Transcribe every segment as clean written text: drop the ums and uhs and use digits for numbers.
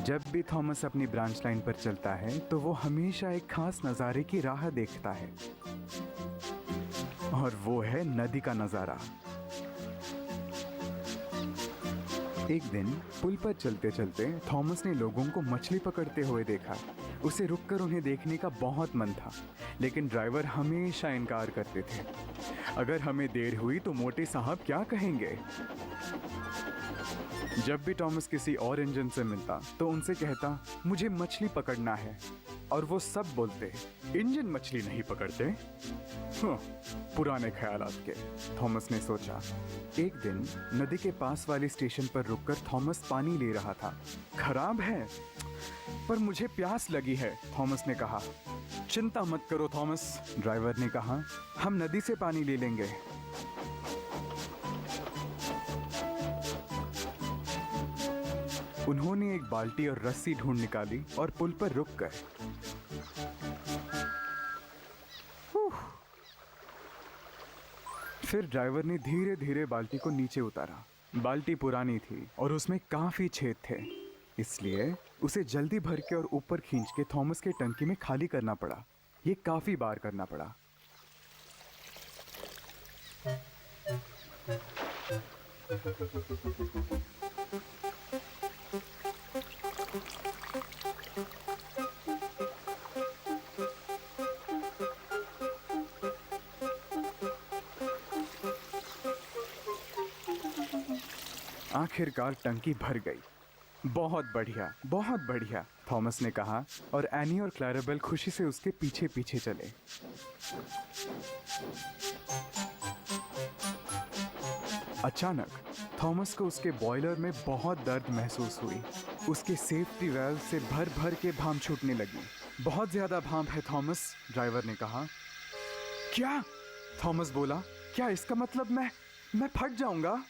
जब भी थॉमस अपनी ब्रांच लाइन पर चलता है तो वो हमेशा एक खास नज़ारे की राह देखता है और वो है नदी का नज़ारा। एक दिन पुल पर चलते चलते थॉमस ने लोगों को मछली पकड़ते हुए देखा। उसे रुककर उन्हें देखने का बहुत मन था, लेकिन ड्राइवर हमेशा इनकार करते थे। अगर हमें देर हुई तो मोटे साहब क्या कहेंगे। जब भी थॉमस किसी और इंजन से मिलता तो उनसे कहता, मुझे मछली पकड़ना है, और वो सब बोलते, इंजन मछली नहीं पकड़ते। पुराने ख्यालात के, थॉमस ने सोचा। एक दिन नदी के पास वाले स्टेशन पर रुककर थॉमस पानी ले रहा था। खराब है, पर मुझे प्यास लगी है, थॉमस ने कहा। चिंता मत करो थॉमस, ड्राइवर ने कहा, हम नदी से पानी ले लेंगे। उन्होंने एक बाल्टी और रस्सी ढूंढ निकाली और पुल पर रुक गए। फिर ड्राइवर ने धीरे धीरे बाल्टी को नीचे उतारा। बाल्टी पुरानी थी और उसमें काफी छेद थे, इसलिए उसे जल्दी भर के और ऊपर खींच के थॉमस के टंकी में खाली करना पड़ा। ये काफी बार करना पड़ा। आखिरकार टंकी भर गई। बहुत बढ़िया, थॉमस ने कहा, और एनी और क्लैरेबेल खुशी से उसके पीछे पीछे चले। अचानक थॉमस को उसके बॉयलर में बहुत दर्द महसूस हुई। उसके सेफ्टी वाल्व से भर भर के भाप छूटने लगी। बहुत ज्यादा भाप है थॉमस, ड्राइवर ने कहा। क्या? थॉमस बोला, क्या इसका मतलब मैं फट जाऊंगा?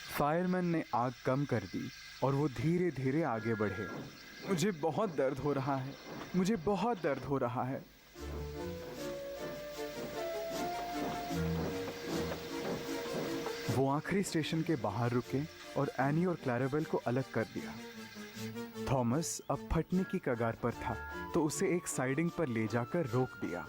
फायरमैन ने आग कम कर दी और वो धीरे धीरे आगे बढ़े। मुझे बहुत दर्द हो रहा है, मुझे बहुत दर्द हो रहा है। वो आखिरी स्टेशन के बाहर रुके और एनी और क्लैरेबेल को अलग कर दिया। थॉमस अब फटने की कगार पर था, तो उसे एक साइडिंग पर ले जाकर रोक दिया।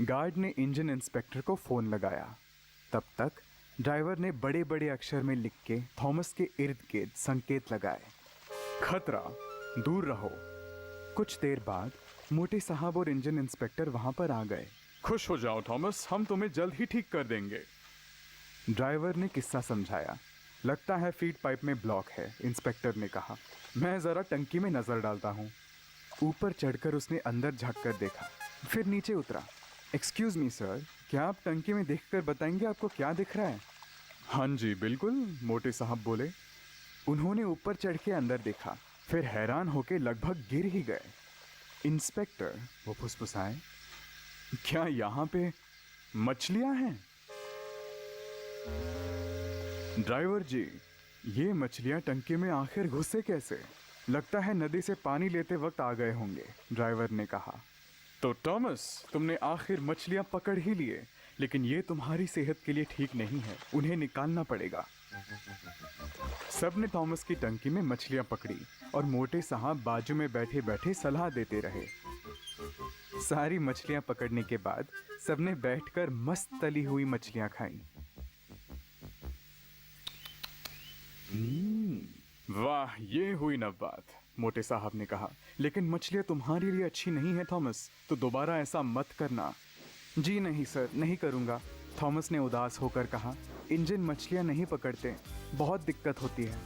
गार्ड ने इंजन इंस्पेक्टर को फोन लगाया। तब तक ड्राइवर ने बड़े बड़े अक्षर में लिख के थॉमस के इर्द गिर्द संकेत लगाए। खतरा, दूर रहो। कुछ देर बाद मोटे साहब और इंजन इंस्पेक्टर वहां पर आ गए। खुश हो जाओ थॉमस, हम तुम्हें जल्द ही ठीक कर देंगे, ड्राइवर ने किस्सा समझाया। लगता है फीड पाइप में ब्लॉक है, इंस्पेक्टर ने कहा। मैं जरा टंकी में नजर डालता हूँ। ऊपर चढ़कर उसने अंदर झांक कर देखा, फिर नीचे उतरा। एक्सक्यूज मी सर, क्या आप टंकी में देखकर बताएंगे आपको क्या दिख रहा है? हाँ जी बिल्कुल, मोटे साहब बोले। उन्होंने ऊपर चढ़ के अंदर देखा, फिर हैरान होकर लगभग गिर ही गए। इंस्पेक्टर, वो फुसफुसाए, क्या यहाँ पे मछलियां हैं? ड्राइवर जी, ये मछलियां टंकी में आखिर घुसे कैसे? लगता है नदी से पानी लेते वक्त आ गए होंगे, ड्राइवर ने कहा। तो थॉमस, तुमने आखिर मछलियां पकड़ ही लिए, लेकिन ये तुम्हारी सेहत के लिए ठीक नहीं है, उन्हें निकालना पड़ेगा। सबने थॉमस की टंकी में मछलियां पकड़ी और मोटे साहब बाजू में बैठे बैठे सलाह देते रहे। सारी मछलियां पकड़ने के बाद सबने बैठकर मस्त तली हुई मछलियां खाई। वाह, ये हुई न बात, मोटे साहब ने कहा। लेकिन मछलियां तुम्हारे लिए अच्छी नहीं है थॉमस, तो दोबारा ऐसा मत करना। जी नहीं सर, नहीं करूंगा, थॉमस ने उदास होकर कहा। इंजन मछलियां नहीं पकड़ते, बहुत दिक्कत होती है।